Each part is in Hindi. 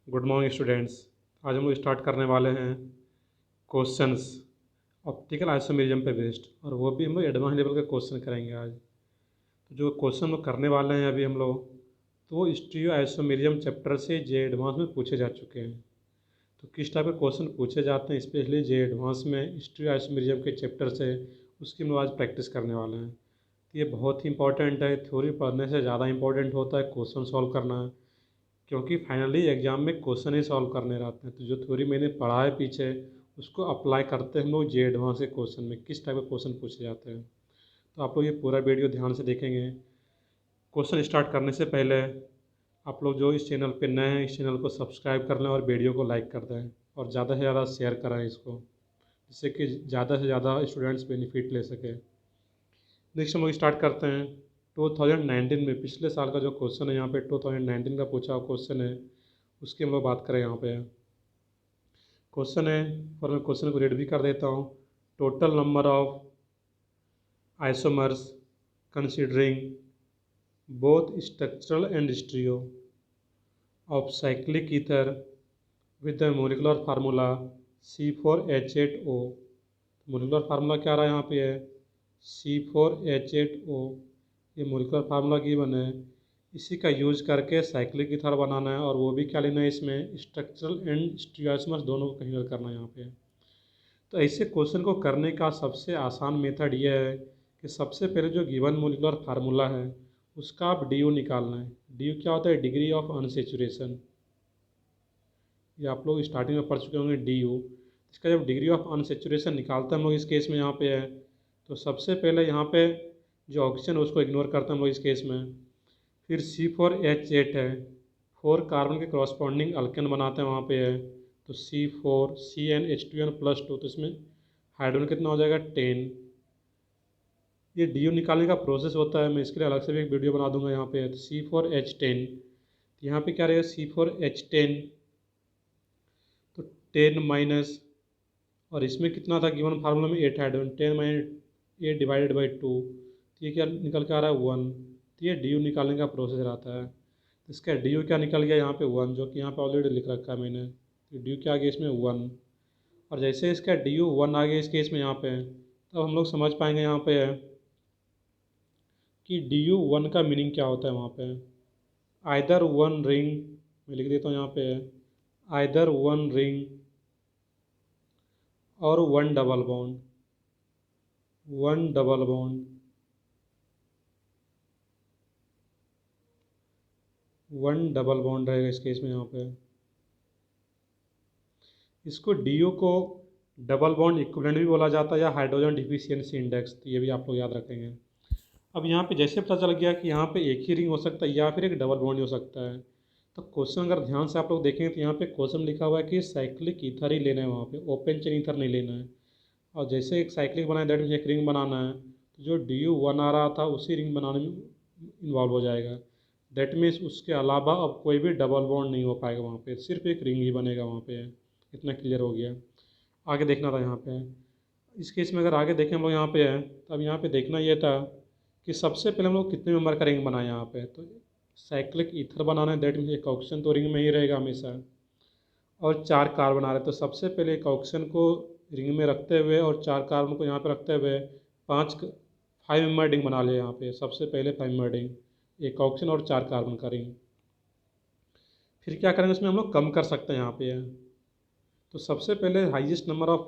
Good morning students. आज हम लोग स्टार्ट करने वाले हैं क्वेश्चंस ऑप्टिकल आइसोमेरिज्म पे बेस्ड, और वो भी हम लोग एडवांस लेवल के क्वेश्चन करेंगे आज। तो जो क्वेश्चन हम लोग करने वाले हैं अभी हम लोग, तो वो स्टीरियो आइसोमेरिज्म चैप्टर से जे एडवांस में पूछे जा चुके हैं। तो किस टाइप के क्वेश्चन पूछे जाते हैं स्पेशली जे एडवांस में स्टीरियो आइसोमेरिज्म के चैप्टर से, उसकी हम लोग आज प्रैक्टिस करने वाले हैं। तो ये बहुत ही इंपॉर्टेंट है, थ्योरी पढ़ने से ज़्यादा इंपॉर्टेंट होता है क्वेश्चन सॉल्व करना, क्योंकि फाइनली एग्ज़ाम में क्वेश्चन ही सॉल्व करने रहते हैं। तो जो थ्योरी मैंने पढ़ा है पीछे, उसको अप्लाई करते हैं हम लोग जे एडवांस के क्वेश्चन में, किस टाइप के क्वेश्चन पूछे जाते हैं। तो आप लोग ये पूरा वीडियो ध्यान से देखेंगे। क्वेश्चन स्टार्ट करने से पहले आप लोग जो इस चैनल पे नए हैं, इस चैनल को सब्सक्राइब कर लें और वीडियो को लाइक कर दें और ज़्यादा से ज़्यादा शेयर करें इसको, जिससे कि ज़्यादा से ज़्यादा स्टूडेंट्स बेनिफिट ले सकें। नेक्स्ट हम लोग स्टार्ट करते हैं 2019 में, पिछले साल का जो क्वेश्चन है यहाँ पे 2019 का पूछा हुआ क्वेश्चन है, उसकी हम लोग बात करें यहाँ पे। क्वेश्चन है, और मैं क्वेश्चन को रीड भी कर देता हूँ। Total number of isomers considering both structural and stereo of cyclic ether with the molecular formula C4H8O। Molecular formula क्या रहा है यहाँ पे है C4H8O। ये मोलिकुलर फार्मूला गिवन है, इसी का यूज़ करके साइक्लिक ईथर बनाना है, और वो भी क्या लेना है इसमें, स्ट्रक्चरल एंड स्टीरियोइसमर्स दोनों को कंसीडर करना है यहाँ पे। तो ऐसे क्वेश्चन को करने का सबसे आसान मेथड ये है कि सबसे पहले जो गिवन मोलिकुलर फार्मूला है उसका आप डी निकालना है। डी क्या होता है, डिग्री ऑफ अनसेचुरेशन। ये आप लोग स्टार्टिंग में पढ़ चुके होंगे डी। इसका जब डिग्री ऑफ अनसेचुरेशन निकालते हैं हम लोग इस केस में यहाँ पे है, तो सबसे पहले यहाँ पे जो ऑक्सीजन है उसको इग्नोर करते हैं हम लोग इस केस में। फिर C4H8 है, 4 कार्बन के क्रॉसपॉन्डिंग अल्केन बनाते हैं वहाँ पे है, तो C4 CnH2n+2, तो इसमें हाइड्रोजन कितना हो जाएगा 10। ये डी निकालने का प्रोसेस होता है, मैं इसके लिए अलग से भी एक वीडियो बना दूंगा यहाँ पे। तो C4H10, तो यहाँ पे क्या रहेगा C4H10, तो 10 माइनस, और इसमें कितना था गिवन फार्मूला में 8 हाइड्रोजन, 10 माइनस 8 डिवाइडेड बाई 2, तो ये क्या निकल के आ रहा है 1। तो ये डी निकालने का प्रोसेस रहता है। तो इसका डी क्या निकल गया यहाँ पे 1, जो कि यहाँ पे ऑलरेडी लिख रखा है मैंने। तो डी क्या आ गया इसमें 1, और जैसे इसका डी 1 आ गया इस केस में यहाँ पे, तब हम लोग समझ पाएंगे यहाँ पे है कि डी 1 का मीनिंग क्या होता है वहाँ पे। आइदर वन रिंग, मैं लिख देता हूँ यहाँ पे, आइदर वन रिंग और one double bond, one double bond, one double bond रहेगा इस केस में यहाँ पे। इसको डी को डबल बॉन्ड इक्विवेलेंट भी बोला जाता है, या हाइड्रोजन डिफिशियंसी इंडेक्स, तो ये भी आप लोग याद रखेंगे। अब यहाँ पे जैसे पता चल गया कि यहाँ पे एक ही रिंग हो सकता है या फिर एक डबल बॉन्ड हो सकता है, तो क्वेश्चन अगर ध्यान से आप लोग देखेंगे तो यहाँ पे क्वेश्चन लिखा हुआ है कि साइक्लिक ईथर ही लेना है, वहाँ पे ओपन चेन ईथर नहीं लेना है। और जैसे एक साइक्लिक बनाए दैट मीन्स एक रिंग बनाना है, तो जो DU1 आ रहा था उसी रिंग बनाने में इन्वॉल्व हो जाएगा। दैट मीन्स उसके अलावा अब कोई भी डबल बॉन्ड नहीं हो पाएगा वहाँ पे, सिर्फ एक रिंग ही बनेगा वहाँ पे। इतना क्लियर हो गया। आगे देखना था यहाँ पे, इस केस में अगर आगे देखें हम लोग यहाँ पे है, तो अब यहाँ पे देखना ये था कि सबसे पहले हम लोग कितने मेंबर का रिंग बनाए यहाँ पे। तो साइक्लिक ईथर बनाना है, दैट मीन्स एक ऑक्सीजन तो रिंग में ही रहेगा हमेशा, और 4 कार्बन आ रहे, तो सबसे पहले एक ऑक्सीजन को रिंग में रखते हुए और 4 कार्बन को यहाँ पे रखते हुए 5 मेंबर रिंग बना लिया यहाँ पे। सबसे पहले 5 मेंबर रिंग, एक ऑक्सीजन और 4 कार्बन का रिंग। फिर क्या करेंगे, उसमें हम लोग कम कर सकते हैं यहाँ पे। तो सबसे पहले हाईएस्ट नंबर ऑफ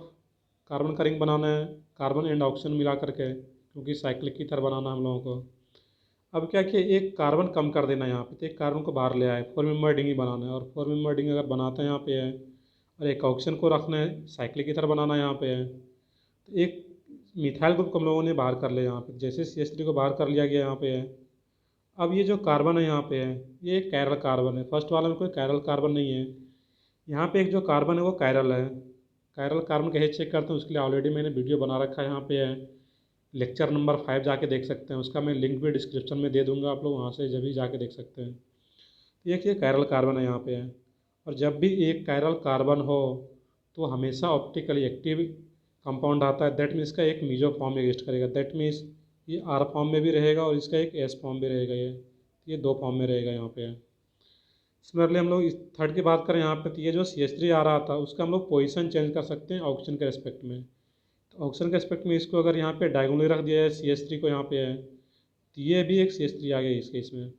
कार्बन का रिंग बनाना है, कार्बन एंड ऑक्सीजन मिला करके, क्योंकि साइक्लिक की तरह बनाना हम लोगों को। अब क्या किया, एक कार्बन कम कर देना है यहाँ पे, तो एक कार्बन को बाहर ले आए, 4 मेंबर रिंग ही बनाना है। और 4 मेंबर रिंग अगर बनाते हैं यहाँ पे है, और एक ऑक्सीजन को रखना है, साइक्लिक की तरह बनाना है यहाँ पे है, तो एक मिथाइल ग्रुप को हम लोगों ने बाहर कर लिया यहाँ पे। जैसे CH3 को बाहर कर लिया गया यहाँ पे है, अब ये जो कार्बन है यहाँ पे है, ये एक कायरल कार्बन है। फर्स्ट वाला में कोई कायरल कार्बन नहीं है, यहाँ पे एक जो कार्बन है वो कायरल है। कायरल कार्बन कैसे चेक करते हैं, उसके लिए ऑलरेडी मैंने वीडियो बना रखा है यहाँ पे है, लेक्चर नंबर 5 जाके देख सकते हैं, उसका मैं लिंक भी डिस्क्रिप्शन में दे दूँगा, आप लोग वहाँ से जब भी जाके देख सकते हैं। एक ये कायरल कार्बन है यहाँ पे है, और जब भी एक कायरल कार्बन हो तो हमेशा ऑप्टिकली एक्टिव कंपाउंड आता है, दैट मीन्स इसका एक मीजो फॉर्म में एग्जिस्ट करेगा। दैट मीन्स ये R फॉर्म में भी रहेगा और इसका एक S फॉर्म भी रहेगा, ये 2 फॉर्म में रहेगा यहाँ पे। सिमिलरली हम लोग इस थर्ड की बात करें यहाँ पे, तो ये जो CH3 आ रहा था उसका हम लोग पोजीशन चेंज कर सकते हैं ऑक्सीजन के रेस्पेक्ट में। तो ऑक्सीजन के रेस्पेक्ट में इसको अगर यहाँ पे डायगोनली रख दिया है, CH3 को यहाँ पे है, तो ये भी एक CH3 आ गया इस केस में।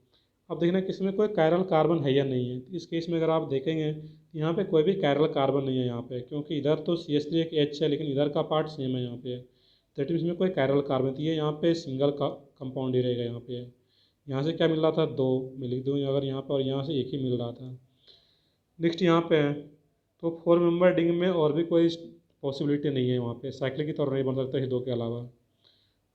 अब देखना कि इसमें कोई कायरल कार्बन है या नहीं है। तो इस केस में अगर आप देखेंगे तो यहाँ पे कोई भी कायरल कार्बन नहीं है यहाँ पे, क्योंकि इधर तो CH3 एक H है, लेकिन इधर का पार्ट सेम है यहाँ पे। दैट मीन्स इसमें कोई कायरल कार्बन, तो ये यहाँ पे सिंगल का कंपाउंड ही रहेगा यहाँ पे। यहाँ से क्या मिल रहा था, दो मैं लिख दूँ अगर यहाँ पर, और यहाँ से एक ही मिल रहा था। नेक्स्ट यहाँ पे है, तो 4 मेंबर रिंग में और भी कोई पॉसिबिलिटी नहीं है वहाँ पे, साइकिल की तरह नहीं बन सकता ये दो के अलावा।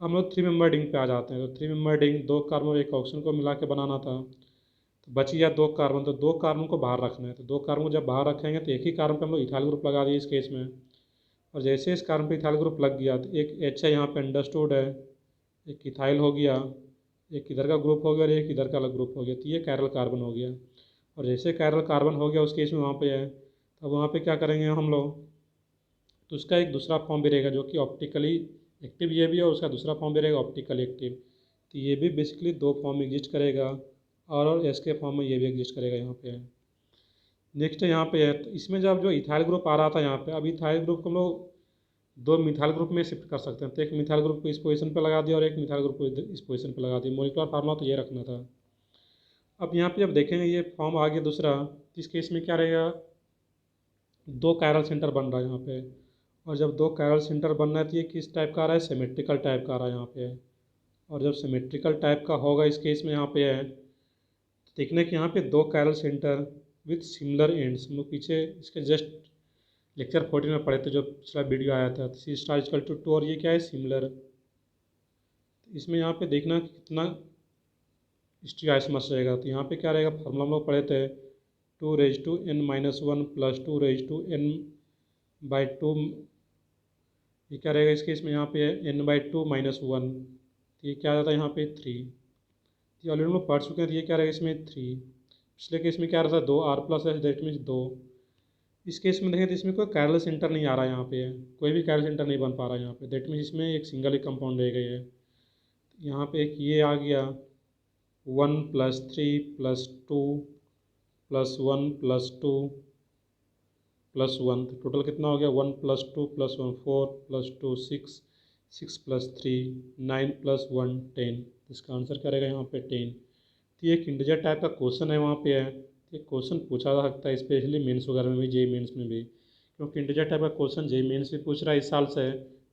हम लोग 3 मेंबर रिंग पे आ जाते हैं। तो 3 मेंबर रिंग 2 कार्बन और एक ऑक्सीजन को मिला के बनाना था, तो बच गया 2 कार्बन। तो 2 कार्बन को बाहर रखना है, तो 2 कार्बन को जब बाहर रखेंगे तो एक ही कार्बन पे हम लोग इथाइल ग्रुप लगा दिए इस केस में। और जैसे इस कार्बन पे इथाइल ग्रुप लग गया तो एक H है यहाँ पे अंडरस्टूड है, एक इथाइल हो गया, एक इधर का ग्रुप हो गया और एक इधर का अलग ग्रुप हो गया, तो ये कायरल कार्बन हो गया। और जैसे कायरल कार्बन हो गया उस केस में वहाँ पे है, तब वहाँ पे क्या करेंगे हम लोग, तो उसका एक दूसरा फॉर्म भी रहेगा जो कि ऑप्टिकली एक्टिव ये भी है, और उसका दूसरा फॉर्म भी रहेगा ऑप्टिकली एक्टिव। तो ये भी बेसिकली 2 फॉर्म में एग्जिस्ट करेगा, और एस के फॉर्म में ये भी एग्जिस्ट करेगा यहाँ पे। नेक्स्ट यहाँ पे है, तो इसमें जब जो इथाइल ग्रुप आ रहा था यहाँ पे, अब इथाइल ग्रुप को हम लोग 2 मिथाइल ग्रुप में शिफ्ट कर सकते हैं। तो एक मिथाइल ग्रुप को इस पोजीशन पे लगा दिया और एक मिथाइल ग्रुप को इस पोजीशन पे लगा दिया। मॉलिक्यूलर फार्मूला तो ये रखना था। अब यहाँ पे जब देखेंगे ये फॉर्म आ गया दूसरा, तो इस केस में क्या रहेगा, 2 कायरल सेंटर बन रहा है यहाँ पे। और जब 2 कायरल सेंटर बन रहा है तो ये किस टाइप का आ रहा है, सिमेट्रिकल टाइप का आ रहा है यहाँ पे। और जब सिमेट्रिकल टाइप का होगा इस केस में यहाँ पे है, तो देखने कि यहाँ पे 2 chiral centre with similar ends. हम लोग पीछे इसके जस्ट लेक्चर 14 में पढ़े थे, जो पिछला वीडियो आया था, C*2 और ये क्या है, सिमिलर। इसमें यहाँ पे देखना कि कितना स्टीरियोआइसोमर्स रहेगा। तो यहाँ पे क्या रहेगा, फार्मूला हम लोग पढ़े थे 2⁻n-1 + 2⁻n/2। ये क्या रहेगा इस केस में, यहाँ पे n/2 - 1, तो ये क्या आता है यहाँ पे 3। ये ऑलरेडी हम लोग पढ़ चुके हैं, तो ये क्या रहेगा इसमें 3। पिछले केस में क्या रहा था 2R+, दैट मीन्स 2। इस केस में देखें तो इसमें कोई कायरल सेंटर नहीं आ रहा है यहाँ पे, कोई भी कायरल सेंटर नहीं बन पा रहा है यहाँ पे। दैट मीन्स इसमें एक सिंगल ही कंपाउंड रह गई है। यहाँ पे एक ये आ गया 1 + 3 + 2 + 1 + 2 + 1, तो टोटल कितना हो गया 1 + 2 + 1 4 + 2 6, 6 + 3 9 + 1 10। इसका आंसर क्या रहेगा यहाँ पे 10। तो ये एक इंटीजर टाइप का क्वेश्चन है वहाँ पे है। ये क्वेश्चन पूछा जा सकता है स्पेशली मेंस वगैरह में भी, जेईई मेंस में भी, क्योंकि इंटीजर टाइप का क्वेश्चन जेईई मेंस भी पूछ रहा है इस साल से।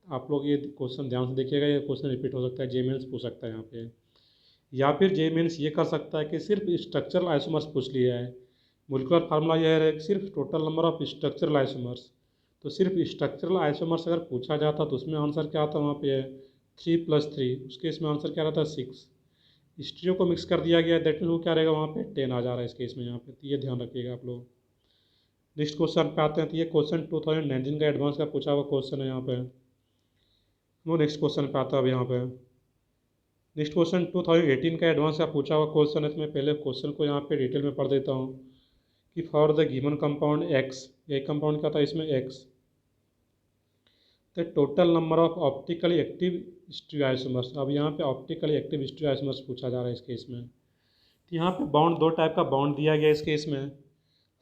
आप लोग ये क्वेश्चन ध्यान से देखिएगा, ये क्वेश्चन रिपीट हो सकता है, जेईई मेंस पूछ सकता है यहाँ पे। या फिर जेईई मेंस ये कर सकता है कि सिर्फ स्ट्रक्चरल आइसोमर्स पूछ लिया है। मोलिकुलर फार्मूला यह है कि सिर्फ total number of structural isomers. तो सिर्फ स्ट्रक्चरल आइसोमर्स अगर पूछा जाता तो उसमें आंसर क्या आता, वहाँ पे है 3 + 3, उसके इसमें आंसर क्या रहता है 6। स्टीरियो को मिक्स कर दिया गया, दैट मीन वो क्या रहेगा वहाँ पे 10 आ जा रहा है इस केस में यहाँ पे। तो ये ध्यान रखिएगा आप लोग। नेक्स्ट क्वेश्चन पे आते हैं, तो ये क्वेश्चन 2019 का एडवांस का पूछा हुआ क्वेश्चन है यहाँ पे। वो नेक्स्ट क्वेश्चन पे आता है अब यहाँ पे। नेक्स्ट क्वेश्चन 2018 का एडवांस का पूछा हुआ क्वेश्चन है। तो मैं पहले क्वेश्चन को यहाँ पे डिटेल में पढ़ देता हूँ कि for the given compound X, एक कंपाउंड क्या था इसमें X, the total number of optically active stereoisomers. अब यहाँ पे ऑप्टिकली एक्टिव स्टीरियोआइसोमर्स पूछा जा रहा है इस केस में। तो यहाँ पे बॉन्ड 2 टाइप का बॉन्ड दिया गया इस केस में।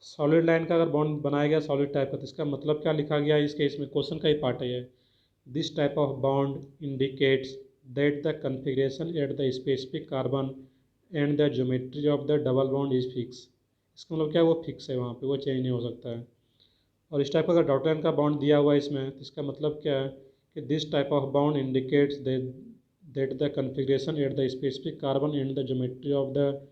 सॉलिड लाइन का अगर बॉन्ड बनाया गया सॉलिड टाइप का, तो इसका मतलब क्या लिखा गया इस केस में, क्वेश्चन का ही पार्ट है ये। This type of bond indicates that the configuration at the specific carbon and the geometry of the double bond is fix. इसका मतलब क्या है, वो फिक्स है वहाँ पे, वो चेंज नहीं हो सकता है। और इस टाइप का अगर डॉट लाइन का बॉन्ड दिया हुआ है इसमें, तो इसका मतलब क्या है कि this type of bond indicates that the configuration at the specific carbon and the geometry of the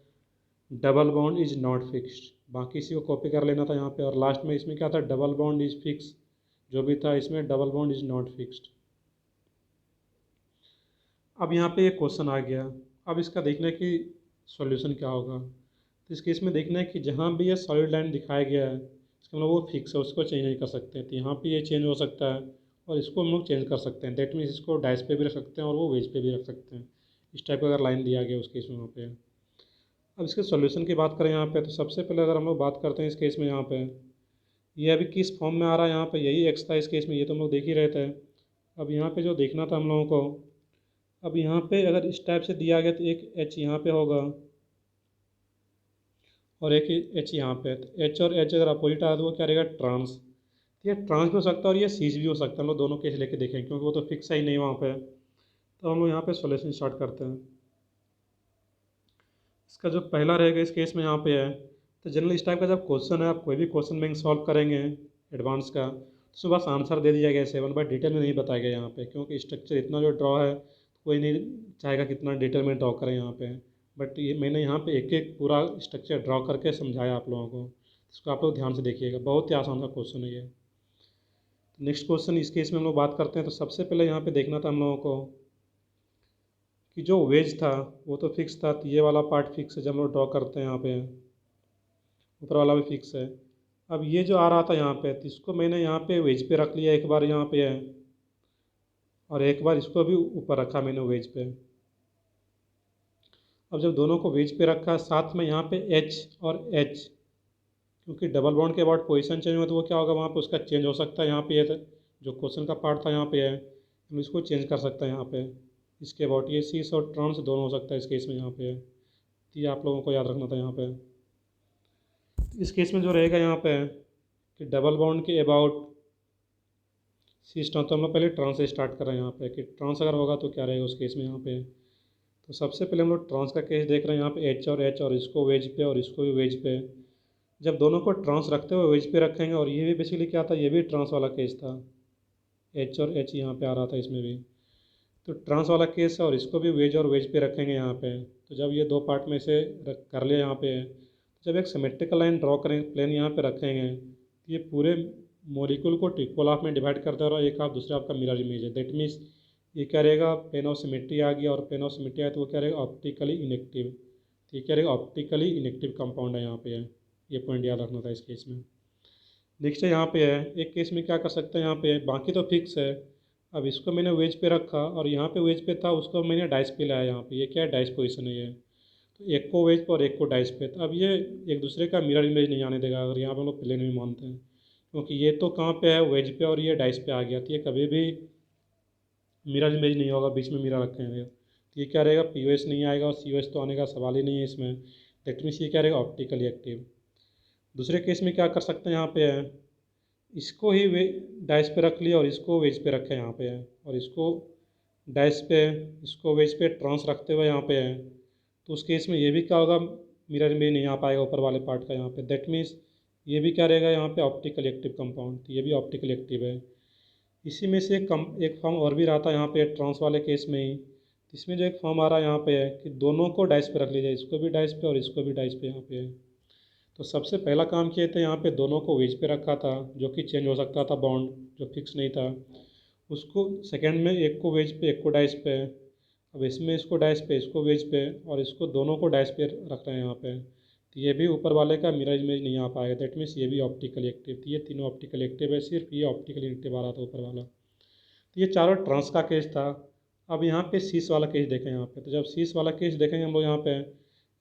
double bond is not fixed. बाकी इसी को कॉपी कर लेना था यहाँ पे। और लास्ट में इसमें क्या था, डबल बॉन्ड इज फिक्स, जो भी था इसमें double bond is not fixed. अब यहाँ पे एक क्वेश्चन आ गया, अब इसका देखना है कि सॉल्यूशन क्या होगा। तो इस केस में देखना है कि जहाँ भी ये सॉलिड लाइन दिखाया गया है इसका मतलब वो फिक्स है, उसको चेंज नहीं कर सकते। तो यहाँ पे ये चेंज हो सकता है और इसको हम लोग चेंज कर सकते हैं। दैट मीन्स इसको डाइस पे भी रख सकते हैं और वो वेज पे भी रख सकते हैं। इस टाइप का अगर लाइन दिया गया उस केस में वहाँ पे। अब इसके सॉल्यूशन की बात करें यहाँ पे, तो सबसे पहले अगर हम लोग बात करते हैं इस केस में यहाँ पे, ये अभी किस फॉर्म में आ रहा है यहाँ पे, यही एक्स था इस केस में, ये तो हम लोग देख ही रहे थे। अब यहाँ पे जो देखना था हम लोगों को, अब यहाँ पे अगर इस टाइप से दिया गया तो एक एच यहाँ पे होगा और एक एच यहाँ पे है। तो एच और एच अगर अपोजिट आया तो वो क्या रहेगा, ट्रांस। तो ये ट्रांस भी हो सकता है और ये सीस भी हो सकता है। हम लोग दोनों केस लेके देखें क्योंकि वो तो फिक्स है ही नहीं वहाँ पे। तो हम लोग यहाँ पे सोल्यूशन स्टार्ट करते हैं। इसका जो पहला रहेगा इस केस में यहाँ पे है, तो जनरल इस टाइप का जब क्वेश्चन है, आप कोई भी क्वेश्चन बैंक सॉल्व करेंगे एडवांस का, तो उसमें बस आंसर दे दिया गया है 7, बट डिटेल में नहीं बताया गया यहाँ पे, क्योंकि स्ट्रक्चर इतना जो ड्रॉ है कोई नहीं चाहेगा कितना डिटेल में ड्रॉ करें यहाँ पे। बट ये मैंने यहाँ पे एक एक पूरा स्ट्रक्चर ड्रॉ करके समझाया आप लोगों को, इसको आप लोग ध्यान से देखिएगा, बहुत ही आसान सा क्वेश्चन है ये। नेक्स्ट क्वेश्चन इस केस में हम लोग बात करते हैं। तो सबसे पहले यहाँ पे देखना था हम लोगों को कि जो वेज था वो तो फिक्स था, तो ये वाला पार्ट फिक्स है जब हम लोग ड्रॉ करते हैं यहाँ पे, ऊपर वाला भी फिक्स है। अब ये जो आ रहा था यहाँ पे, तो इसको मैंने यहाँ पे वेज पे रख लिया एक बार यहाँ पे है, और एक बार इसको भी ऊपर रखा मैंने वेज पे। अब जब दोनों को वेज पे रखा साथ में यहाँ पे एच और एच, क्योंकि डबल बॉन्ड के बाद पोजीशन चेंज हुआ तो वो क्या होगा वहाँ पे उसका चेंज हो सकता है। यहाँ पे ये जो क्वेश्चन का पार्ट था यहाँ पे है, हम इसको चेंज कर सकते हैं यहाँ पे। इसके अबाउट ये सीस और ट्रांस दोनों हो सकता है इस केस में यहाँ पे है। तो ये आप लोगों को याद रखना था यहाँ पे। इस केस में जो रहेगा यहाँ पे कि डबल बॉन्ड के अबाउट सीस ट्रांस, तो हम लोग पहले ट्रांस से स्टार्ट कर रहे हैं यहाँ पे कि ट्रांस अगर होगा तो क्या रहेगा उस केस में यहाँ पे। तो सबसे पहले हम लोग ट्रांस का केस देख रहे हैं यहाँ पे, एच और इसको वेज पे और इसको भी वेज पे। जब दोनों को ट्रांस रखते हुए वेज पे रखेंगे, और ये भी बेसिकली क्या था, ये भी ट्रांस वाला केस था, एच और एच यहाँ पे आ रहा था इसमें भी, तो ट्रांस वाला केस है और इसको भी वेज और वेज पे रखेंगे यहाँ पे। तो जब ये दो पार्ट में से कर लिया यहाँ पे, तो जब एक सिमेट्रिकल लाइन ड्रॉ करेंगे, प्लेन यहाँ पे रखेंगे, तो ये पूरे मॉलिक्यूल को इक्वल हाफ में डिवाइड करता रहा, एक हाफ दूसरे हाफ का मिरर इमेज है। दैट मीन्स ये क्या रहेगा, प्लेन ऑफ सिमेट्री आ गया, और प्लेन ऑफ सिमेट्री आया तो वो क्या रहेगा, ऑप्टिकली इनेक्टिव। तो ये क्या रहेगा, ऑप्टिकली इनेक्टिव कंपाउंड है यहाँ पे है। ये पॉइंट याद रखना था इस केस में। नेक्स्ट है यहाँ पे है, एक केस में क्या कर सकते हैं यहाँ पे, बाकी तो फिक्स है। अब इसको मैंने वेज पे रखा और यहाँ पे वेज पे था, उसको मैंने डाइस पे लाया यहाँ पे। ये क्या है, डाइस पोजीशन है ये। तो एक को वेज पे और एक को डाइस पे। तो अब ये एक दूसरे का मिरर इमेज नहीं आने देगा अगर यहाँ पे हम लोग प्लेन भी मानते हैं, क्योंकि ये तो कहाँ पे है, वेज पे, और ये डाइस पे आ गया, तो ये कभी भी मिरर इमेज नहीं होगा, बीच में मिरर रखेंगे तो ये क्या रहेगा, पी नहीं आएगा, और सी तो आने का सवाल ही नहीं है इसमें। दैट मीन्स ये क्या रहेगा, ऑप्टिकली एक्टिव। दूसरे केस में क्या कर सकते हैं यहाँ पे है, इसको ही वे डाइस पे रख लिया और इसको वेज पे रखे यहाँ पे है, और इसको डाइस पे, इसको वेज पे ट्रांस रखते हुए यहाँ पे है। तो उस केस में ये भी क्या होगा, मिरर में नहीं आ पाएगा ऊपर वाले पार्ट का यहाँ पे। दैट मीन्स ये भी क्या रहेगा यहाँ पे, ऑप्टिकल एक्टिव कंपाउंड, तो ये भी ऑप्टिकल एक्टिव है। इसी में से एक फॉर्म और भी रहा था यहाँ पे ट्रांस वाले केस में ही। इसमें जो एक फॉर्म आ रहा है यहाँ पे है कि दोनों को डाइस पे रख लीजिए, इसको भी डाइस पे और इसको भी डाइस पे यहाँ पे है। तो सबसे पहला काम किए थे यहाँ पे, दोनों को वेज पे रखा था जो कि चेंज हो सकता था, बॉन्ड जो फिक्स नहीं था उसको। सेकंड में एक को वेज पे एक को डाइस पे। अब इसमें इसको डाइस पे इसको वेज पे, और इसको दोनों को डाइस पे रख रहे हैं यहाँ पे। तो ये भी ऊपर वाले का मिरर इमेज नहीं आ पाएगा। दैट मीन्स ये भी ऑप्टिकल एक्टिव, तो ये तीनों ऑप्टिकल एक्टिव है, सिर्फ ये ऑप्टिकल एक्टिव आ रहा था ऊपर वाला। तो ये चारों ट्रांस का केस था। अब यहाँ पे सीस वाला केस देखें यहाँ पे, तो जब सीस वाला केस देखेंगे हम लोग यहाँ पे,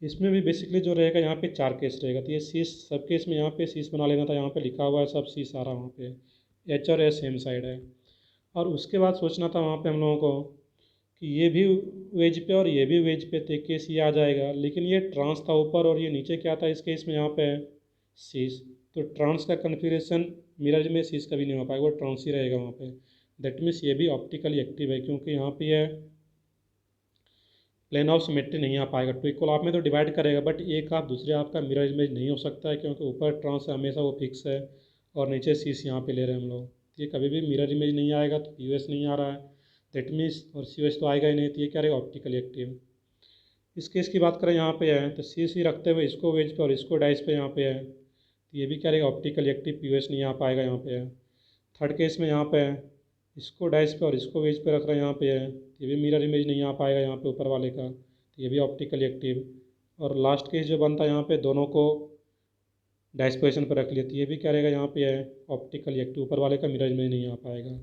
इसमें भी बेसिकली जो रहेगा यहाँ पे 4 केस रहेगा। तो ये सीस सब केस में यहाँ पे सीस बना लेना था, यहाँ पे लिखा हुआ है सब सीस आ रहा है वहाँ पे, एच और एस सेम साइड है। और उसके बाद सोचना था वहाँ पे हम लोगों को कि ये भी वेज पे और ये भी वेज पे, तो केस ये आ जाएगा। लेकिन ये ट्रांस था ऊपर और ये नीचे क्या था इस केस में यहाँ पे सीस, तो ट्रांस का कन्फिग्रेशन मिरर में सीस कभी नहीं हो पाएगा, वो ट्रांस ही रहेगा वहाँ पे। दैट मीन्स ये भी ऑप्टिकली एक्टिव है, क्योंकि यहाँ पे ये प्लेन ऑफ सिमेट्री नहीं आ पाएगा। टू इक्वल हाफ में तो डिवाइड करेगा, बट एक हाफ दूसरे हाफ का मिरर इमेज नहीं हो सकता है, क्योंकि ऊपर ट्रांस हमेशा वो फिक्स है और नीचे सीस यहाँ पे ले रहे हैं हम लोग। तो ये कभी भी मिरर इमेज नहीं आएगा, तो पी नहीं आ रहा है दैट मीन्स, और सी तो आएगा ही नहीं, तो ये क्या रहेगा, ऑप्टिकली एक्टिव। इस केस की बात करें यहाँ पे है, तो सी रखते हुए इसको वेज पे और इसको डाइस पे यहाँ पे है, तो ये भी क्या रहेगा, ऑप्टिकली एक्टिव, पी नहीं आ पाएगा यहाँ पे है। थर्ड केस में यहाँ पे है, इसको डाइस पे और इसको वेज पे रख रहे हैं यहाँ पे है, तो ये भी मिरर इमेज नहीं आ पाएगा यहाँ पे ऊपर वाले का, तो ये भी ऑप्टिकली एक्टिव। और लास्ट केस जो बनता है यहाँ पे, दोनों को डाइस पोजिशन पर रख लिया, तो ये भी क्या रहेगा यहाँ पे है, ऑप्टिकली एक्टिव, ऊपर वाले का मिरर इमेज नहीं आ पाएगा।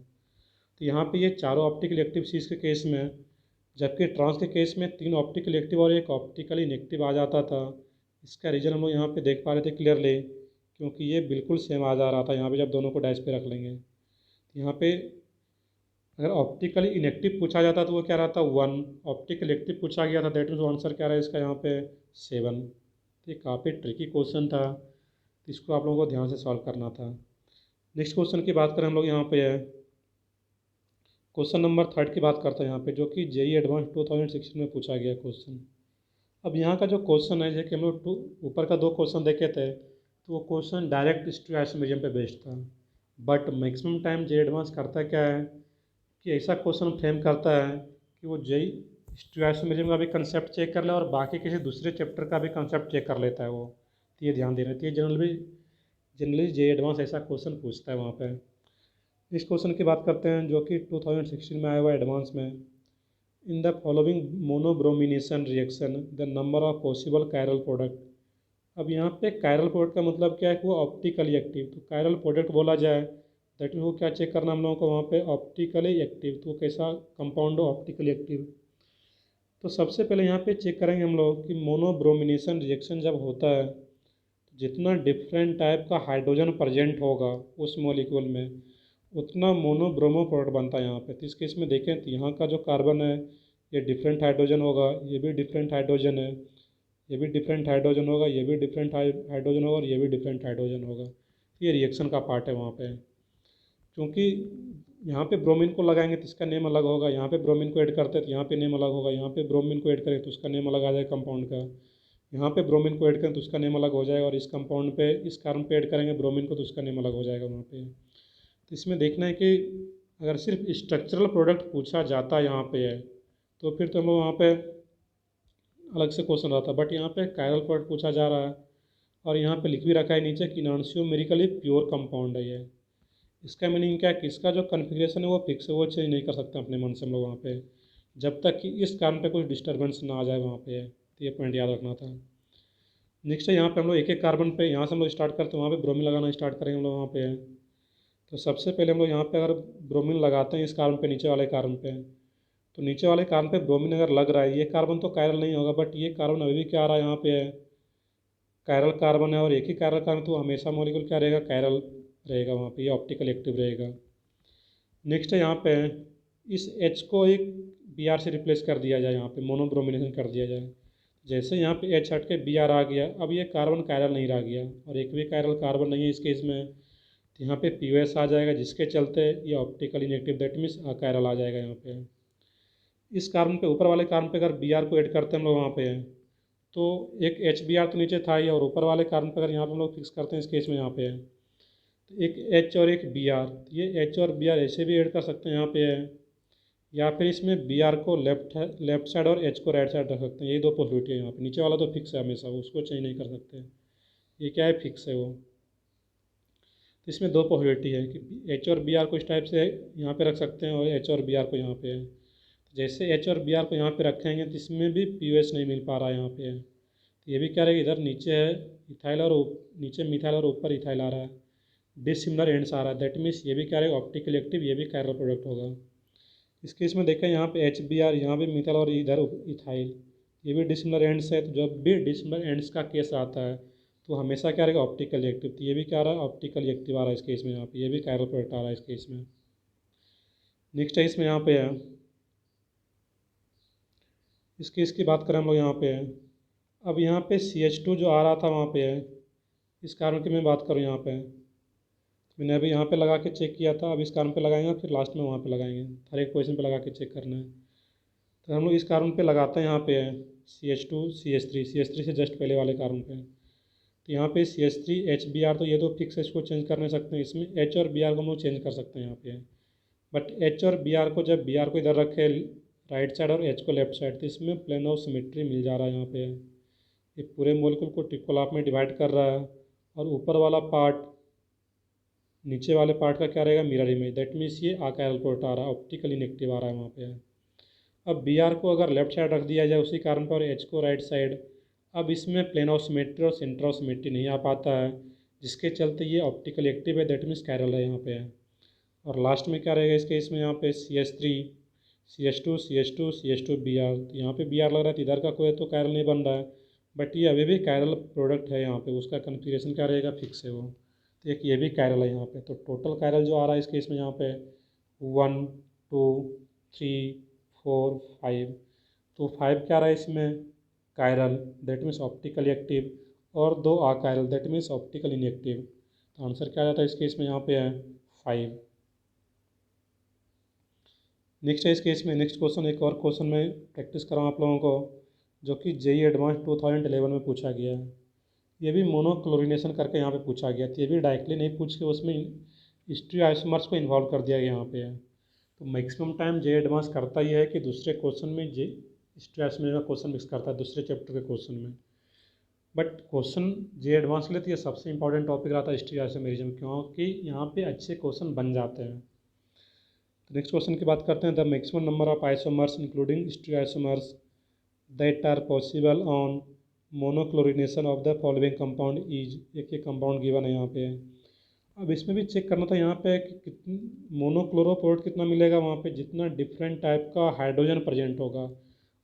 तो यहाँ पे ये चारों ऑप्टिकल एक्टिव सीस के केस में, जबकि ट्रांस के केस में 3 ऑप्टिकल एक्टिव और एक ऑप्टिकली इनेक्टिव आ जाता था। इसका रीज़न हम लोग यहाँ पे देख पा रहे थे क्लियरली, क्योंकि ये बिल्कुल सेम आ जा रहा था यहाँ पे जब दोनों को डाइस पे रख लेंगे। तो यहाँ पे अगर ऑप्टिकली इनेक्टिव पूछा जाता तो वो क्या रहता, 1। ऑप्टिकल एक्टिव पूछा गया था, दैट मीन्स आंसर क्या रहा है इसका यहाँ पे, 7। तो ये काफ़ी ट्रिकी क्वेश्चन था, तो इसको आप लोगों को ध्यान से सॉल्व करना था। नेक्स्ट क्वेश्चन की बात करें हम लोग यहाँ पे है क्वेश्चन नंबर 3 की बात करते हैं यहाँ पे, जो कि जेई एडवांस 2016 में पूछा गया क्वेश्चन। अब यहाँ का जो क्वेश्चन है, जैसे कि हम लोग ऊपर का 2 क्वेश्चन देखे थे, तो वो क्वेश्चन डायरेक्ट स्टोचस्टिक पे बेस्ड था। But maximum time J advance करता क्या है कि ऐसा क्वेश्चन फ्रेम करता है कि वो जेई स्टोचस्टिक का भी कंसेप्ट चेक कर ले और बाकी किसी दूसरे चैप्टर का भी कंसेप्ट चेक कर लेता है वो। तो ये ध्यान देना चाहिए, जनरली जे एडवांस ऐसा क्वेश्चन पूछता है वहाँ पे। इस क्वेश्चन की बात करते हैं, जो कि 2016 में आया हुआ एडवांस में। In the following monobromination reaction the number of possible chiral product. अब यहाँ पे कायरल प्रोडक्ट का मतलब क्या है कि वो ऑप्टिकली एक्टिव, तो कायरल प्रोडक्ट बोला जाए दैट मीन वो क्या चेक करना हम लोगों को वहाँ पे, ऑप्टिकली एक्टिव, तो कैसा कंपाउंड हो ऑप्टिकली एक्टिव। तो सबसे पहले यहाँ पे चेक करेंगे हम लोग कि मोनोब्रोमिनेशन रिएक्शन जब होता है तो जितना डिफरेंट टाइप का हाइड्रोजन प्रेजेंट होगा उस मॉलिक्यूल में, उतना मोनोब्रोमो प्रोडक्ट बनता है यहाँ पे। तो इस केस में देखें तो यहाँ का जो कार्बन है ये डिफरेंट हाइड्रोजन होगा, ये भी डिफरेंट हाइड्रोजन है, ये भी डिफरेंट हाइड्रोजन होगा, ये भी डिफरेंट हाइड्रोजन होगा और ये भी डिफरेंट हाइड्रोजन होगा। ये रिएक्शन का पार्ट है वहाँ पे। क्योंकि यहाँ पे ब्रोमीन को लगाएंगे तो इसका नेम अलग होगा, यहाँ पे ब्रोमीन को ऐड करते हैं तो यहाँ पे नेम अलग होगा, यहाँ पे ब्रोमीन को ऐड करें तो उसका नेम अलग आ जाएगा कंपाउंड का, यहाँ पे ब्रोमीन को ऐड करें तो उसका नेम अलग हो जाएगा, और इस कंपाउंड पे इस कार्बन पे ऐड करेंगे ब्रोमीन को तो उसका नेम अलग हो जाएगा वहाँ पे। तो इसमें देखना है कि अगर सिर्फ स्ट्रक्चरल प्रोडक्ट पूछा जाता यहाँ पे है तो फिर तो हम लोग वहाँ पे अलग से क्वेश्चन रहता, बट यहाँ पे कायरल प्रोडक्ट पूछा जा रहा है और यहाँ पे लिख भी रखा है नीचे कि नॉन्सियोमेरिकली प्योर कंपाउंड है ये। इसका मीनिंग क्या है कि इसका जो कन्फिग्रेशन है वो फिक्स है, वो चेंज नहीं कर सकते अपने मन से हम लोग वहाँ पे, जब तक कि इस कारण पे कुछ डिस्टर्बेंस ना आ जाए वहाँ पे। तो ये पॉइंट याद रखना था। नेक्स्ट है यहाँ पे हम लोग एक एक कार्बन पे, यहाँ से हम लोग स्टार्ट करते हैं वहाँ पे ब्रोमीन लगाना स्टार्ट करेंगे हम लोग वहाँ पे। तो सबसे पहले हम लोग यहाँ पे अगर ब्रोमीन लगाते हैं इस कार्बन पे, नीचे वाले कार्बन पे, तो नीचे वाले कार्बन पे ब्रोमीन अगर लग रहा है, ये कार्बन तो कायरल नहीं होगा, बट ये कार्बन अभी भी क्या आ रहा है यहाँ पे है, कायरल कार्बन है, और एक ही कायरल कार्बन तो हमेशा मॉलिक्यूल क्या रहेगा, कायरल रहेगा वहाँ पे, ये ऑप्टिकल एक्टिव रहेगा। नेक्स्ट है यहाँ पे इस H को एक Br से रिप्लेस कर दिया जाए, यहाँ पे मोनोब्रोमिनेशन कर दिया जाए। जैसे यहाँ पे H हट के Br आ गया, अब ये कार्बन कायरल नहीं रह गया और एक भी कायरल कार्बन नहीं है इस केस में, तो यहाँ पे POS आ जाएगा, जिसके चलते ये optical inactive that means achiral आ जाएगा यहाँ पे। इस कार्बन पे, ऊपर वाले कार्बन पे अगर Br को ऐड करते हैं हम लोग वहाँ पे, तो एक HBr तो नीचे था ही, और ऊपर वाले कार्बन पे अगर यहाँ पे हम लोग फिक्स करते हैं इस केस में यहाँ पे, तो एक H और एक Br, ये H और Br ऐसे भी ऐड कर सकते हैं यहाँ पे है, या फिर इसमें Br को लेफ्ट साइड और H को राइट साइड रख सकते हैं। यही दो पॉसिबिलिटी है यहाँ पे। नीचे वाला तो फिक्स है हमेशा, उसको चेंज नहीं कर सकते, ये क्या है, फिक्स है वो। तो इसमें दो पॉसिबिलिटी है कि H और Br को इस टाइप से यहाँ पे रख सकते हैं और H और Br को यहाँ पे है। तो जैसे H और Br को यहाँ पे रखेंगे तो इसमें भी POS नहीं मिल पा रहा है यहाँ पे है, तो ये भी क्या रहेगा, इधर नीचे है इथाइल और नीचे मिथाइल और ऊपर इथाइल आ रहा है, डिसिमिलर एंड्स आ रहा है, दैट मीन्स ये भी क्या रहेगा, ऑप्टिकल एक्टिव, ये भी कायरल प्रोडक्ट होगा। इस केस में देखें यहाँ पे HBr, यहाँ पे मिथाइल और इधर इथाइल, ये भी डिसिमिलर एंड्स है, तो जब भी डिसिमिलर एंड्स का केस आता है तो हमेशा क्या रहेगा, ऑप्टिकल एक्टिव। तो ये भी क्या आ रहा है, ऑप्टिकल एक्टिव आ रहा है इस केस में, यहाँ पे ये भी कायरल प्रोडक्ट आ रहा है इस केस में। नेक्स्ट है इसमें यहाँ पे है, इस केस की बात करें हम लोग यहाँ पे है, अब यहाँ पे CH2 जो आ रहा था वहाँ पे है, इस कारण की मैं बात करूँ यहाँ पे, मैंने अभी यहाँ पे लगा के चेक किया था, अब इस कारण पे लगाएंगे फिर लास्ट में वहाँ पे लगाएंगे, हर एक पोजीशन पे लगा के चेक करना है। तो हम लोग इस कार्बन पे लगाते हैं यहाँ पे है CH2 CH3 से जस्ट पहले वाले कार्बन पे, तो यहाँ पे CH3 HBr, तो ये तो फिक्स है, इसको चेंज कर नहीं सकते हैं। इसमें H और Br को हम लोग चेंज कर सकते हैं यहाँ पे, बट H और Br को, जब Br को इधर रखे राइट साइड और H को लेफ्ट साइड, तो इसमें प्लेन ऑफ सिमेट्री मिल जा रहा है यहाँ पे। ये पूरे मोलिक्यूल को ट्रिपल हाफ में डिवाइड कर रहा है, और ऊपर वाला पार्ट नीचे वाले पार्ट का क्या रहेगा, मिरर इमेज, दैट मीन्स ये अकायरल प्रोडक्ट आ रहा है, ऑप्टिकल इनएक्टिव आ रहा है वहाँ पे। अब Br को अगर लेफ्ट साइड रख दिया जाए उसी कारण पर, H को राइट साइड, अब इसमें प्लेन ऑफ सिमेट्री और सेंटर ऑफ सिमेट्री नहीं आ पाता है, जिसके चलते ये ऑप्टिकल एक्टिव है, दैट मीन्स कायरल है यहाँ पे। और लास्ट में क्या रहेगा इसके, इसमें यहाँ पे CH3 CH2 CH2 CH2 Br, तो यहाँ पे Br लग रहा है तो इधर का कोई तो कायरल नहीं बन रहा है, बट ये अभी भी कायरल प्रोडक्ट है यहाँ पे, उसका कन्फिग्रेशन क्या रहेगा, फिक्स है वो। तो एक ये भी कायरल है यहाँ पे। तो टोटल कायरल जो आ रहा है इस केस में यहाँ पे 1 2 3 4 5, तो 5 क्या आ रहा है इसमें, chiral, that means optically active, और 2 achiral, that means optical inactive. तो आंसर क्या आ जाता है इस केस में, यहाँ पे है 5। नेक्स्ट है इस केस में, नेक्स्ट क्वेश्चन एक और क्वेश्चन में प्रैक्टिस कराऊँ आप लोगों को, जो कि जेई एडवांस 2011 में पूछा गया है। ये भी मोनोक्लोरिनेशन करके यहाँ पे पूछा गया था। ये भी डायरेक्टली नहीं पूछ के उसमें हिस्ट्री आइसोमर्स को इन्वॉल्व कर दिया गया यहाँ पे है। तो मैक्सिमम टाइम जेई एडवांस करता ही है कि दूसरे क्वेश्चन में जे हिस्ट्री आइसोमर्स का क्वेश्चन मिक्स करता है दूसरे चैप्टर के क्वेश्चन में। बट क्वेश्चन जेई एडवांस के लिए तो ये सबसे इंपॉर्टेंट टॉपिक रहता है हिस्ट्री आइसोमेरिज्म, क्योंकि यहाँ पे अच्छे क्वेश्चन बन जाते हैं। तो नेक्स्ट क्वेश्चन की बात करते हैं। The maximum number of isomers including history isomers that are possible on monochlorination of the following compound is, एक ये कंपाउंड गिवन है यहाँ पे। अब इसमें भी चेक करना था यहाँ पे कि कितनी मोनोक्लोरोपोर्ट कितना मिलेगा वहाँ पे, जितना डिफरेंट टाइप का हाइड्रोजन प्रेजेंट होगा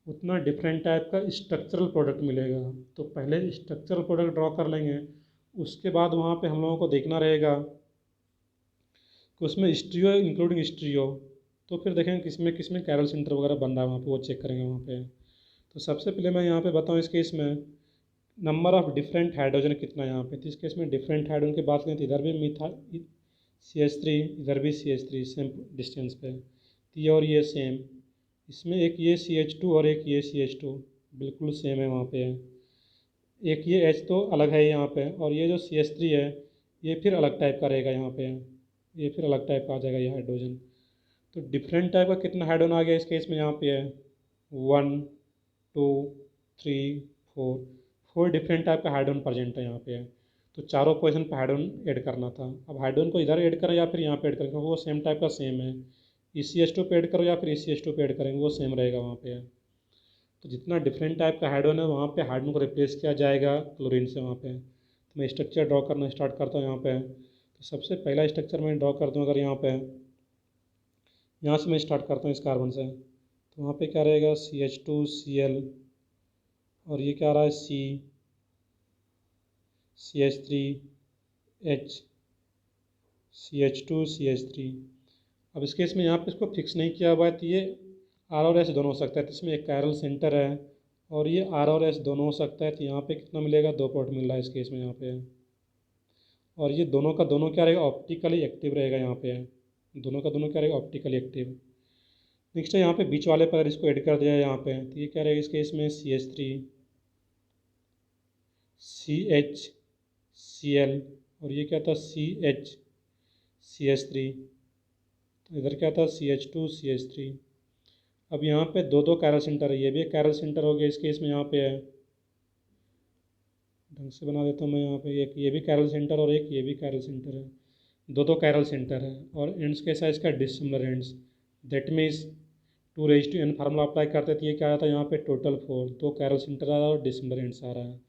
उतना डिफरेंट टाइप का स्ट्रक्चरल प्रोडक्ट मिलेगा। तो पहले स्ट्रक्चरल प्रोडक्ट ड्रॉ कर लेंगे, उसके बाद वहाँ पे हम लोगों को देखना रहेगा कि उसमें स्ट्रियो इंक्लूडिंग स्ट्रियो, तो फिर देखेंगे किसमें किसमें कैरल सेंटर वगैरह बन रहा है वहाँ पे, वो चेक करेंगे वहाँ पे। तो सबसे पहले मैं यहाँ पे बताऊँ इस केस में नंबर ऑफ़ डिफरेंट हाइड्रोजन कितना यहाँ पे। तो इस केस में डिफरेंट हाइड्रोजन की बात करें तो इधर भी मिथा CH3, इधर भी CH3 सेम डिस्टेंस पे, तो ये और ये सेम, इसमें एक ये CH2 और एक ये CH2 बिल्कुल सेम है वहाँ पे है। एक ये H तो अलग है यहाँ पे, और ये जो CH3 है ये फिर अलग टाइप का रहेगा यहाँ पे, ये फिर अलग टाइप का आ जाएगा ये हाइड्रोजन। तो डिफरेंट टाइप का कितना हाइड्रोजन आ गया इस केस में, यहाँ पे है 1 2 3 4, 4 डिफरेंट टाइप का हाइड्रोजन प्रेजेंट है यहाँ पे है। तो चारों पोजीशन पे हाइड्रोजन ऐड करना था। अब हाइड्रोजन को इधर ऐड करें या फिर यहाँ पे ऐड करें, क्योंकि वो सेम टाइप का सेम है। CH2 पे ऐड करो या फिर CH2 पे ऐड करेंगे वो सेम रहेगा वहाँ पे। तो जितना डिफरेंट टाइप का हाइड्रोजन है वहाँ पे हाइड्रोजन को रिप्लेस किया जाएगा क्लोरीन से वहाँ पे। तो मैं स्ट्रक्चर ड्रॉ करना स्टार्ट करता हूँ यहाँ पे। तो सबसे पहला स्ट्रक्चर मैं ड्रॉ करता हूँ, अगर यहाँ पे यहाँ से मैं स्टार्ट करता हूँ इस कार्बन से, तो वहाँ पे क्या रहेगा CH2Cl, और ये क्या आ रहा है CH3H, CH2CH3। अब इस केस में यहाँ पे इसको फिक्स नहीं किया हुआ है, तो ये R और S दोनों हो सकता है। तो इसमें एक कायरल सेंटर है और ये R और S दोनों हो सकता है। तो यहाँ पे कितना मिलेगा, 2 पोर्ट मिल रहा है इस केस में यहाँ पे। और ये दोनों का दोनों क्या रहेगा, ऑप्टिकली एक्टिव रहेगा यहाँ पे, दोनों का दोनों क्या रहेगा, ऑप्टिकली एक्टिव। नेक्स्ट है यहाँ पे बीच वाले पर इसको ऐड कर दिया है यहाँ पे, तो ये क्या रहेगा इस केस में CH3 CHCl, और ये क्या था CH CH3, तो इधर क्या था CH2CH3। अब यहाँ पे दो दो कैरल सेंटर है, ये भी एक कैरल सेंटर हो गया इस केस में यहाँ पे है, ढंग से बना देता हूँ मैं यहाँ पे, एक ये भी कैरल सेंटर और एक ये भी कैरल सेंटर है, दो दो कैरल सेंटर है। और एंड्स कैसा है इसका, dissimilar ends, that means 2:n formula apply करते थे, ये क्या आता है यहाँ पे टोटल 4, दो कैरल सेंटर आ रहा है और डिसिमिलर एंड्स आ रहा है,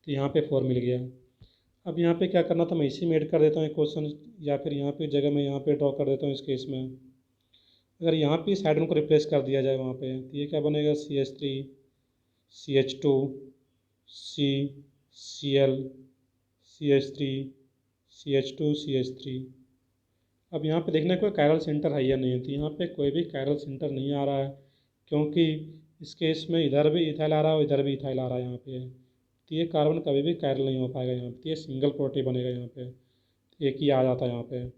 तो यहाँ पे 4 मिल गया। अब यहाँ पे क्या करना था, मैं इसी में ऐड कर देता हूँ एक क्वेश्चन, या फिर यहाँ पे जगह मैं यहाँ पे ड्रॉ कर देता हूँ इस केस में। अगर यहाँ पे इस हाइड्रोजन को रिप्लेस कर दिया जाए वहाँ पे, तो ये क्या बनेगा CH3 CH2 CCl CH3 CH2 CH3। अब यहाँ पे देखना है कोई कायरल सेंटर है या नहीं है, तो यहाँ पे कोई भी कायरल सेंटर नहीं आ रहा है, क्योंकि इस केस में इधर भी इथाइल आ रहा है और इधर भी इथाइल आ रहा है यहाँ पे। तो ये कार्बन कभी भी कायरल नहीं हो पाएगा यहाँ पे, तो ये सिंगल प्रोटीन बनेगा यहाँ पे, एक ही आ जाता है यहाँ पे।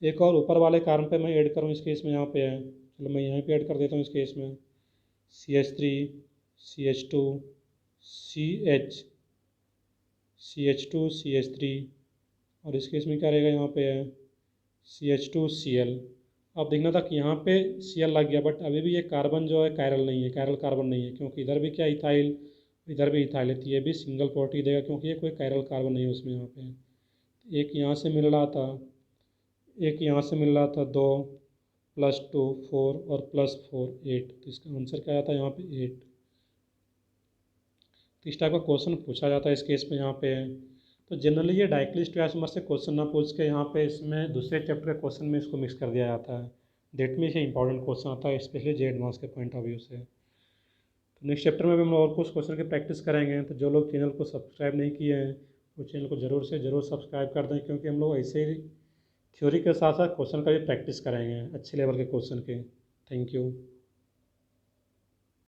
एक और ऊपर वाले कार्बन पे मैं ऐड करूँ इस केस में यहाँ पे है, चलो मैं यहाँ पे ऐड कर देता हूँ इस केस में CH3 CH2 CH CH2 CH3, और इस केस में क्या रहेगा यहाँ पे है CH2Cl। अब देखना था कि यहाँ पे Cl लग गया, बट अभी भी ये कार्बन जो है कायरल नहीं है, कायरल कार्बन नहीं है, क्योंकि इधर भी क्या इथाइल इधर भी इथाइल है, तो ये भी सिंगल प्रोटीन देगा, क्योंकि ये कोई कायरल कार्बन नहीं है उसमें यहाँ पे। एक यहाँ से मिल रहा था, एक यहाँ से मिल रहा था 2 + 2 4 और +4 8, तो इसका आंसर क्या आता है यहाँ पे 8। तो इस टाइप का क्वेश्चन पूछा जाता है इस केस में यहाँ पे। तो जनरली ये डायरेक्टली स्टोयासमर से क्वेश्चन ना पूछ के यहाँ पे इसमें दूसरे चैप्टर के क्वेश्चन में इसको मिक्स कर दिया जाता है, डेट में से इंपॉर्टेंट क्वेश्चन आता है, स्पेशली जे एडवांस के पॉइंट ऑफ व्यू से। तो नेक्स्ट चैप्टर में भी हम लोग और कुछ क्वेश्चन की प्रैक्टिस करेंगे। तो जो लोग चैनल को सब्सक्राइब नहीं किए हैं वो चैनल को ज़रूर से ज़रूर सब्सक्राइब कर दें, क्योंकि हम लोग ऐसे ही थ्योरी के साथ साथ क्वेश्चन का भी प्रैक्टिस करेंगे, अच्छे लेवल के क्वेश्चन के। Thank you.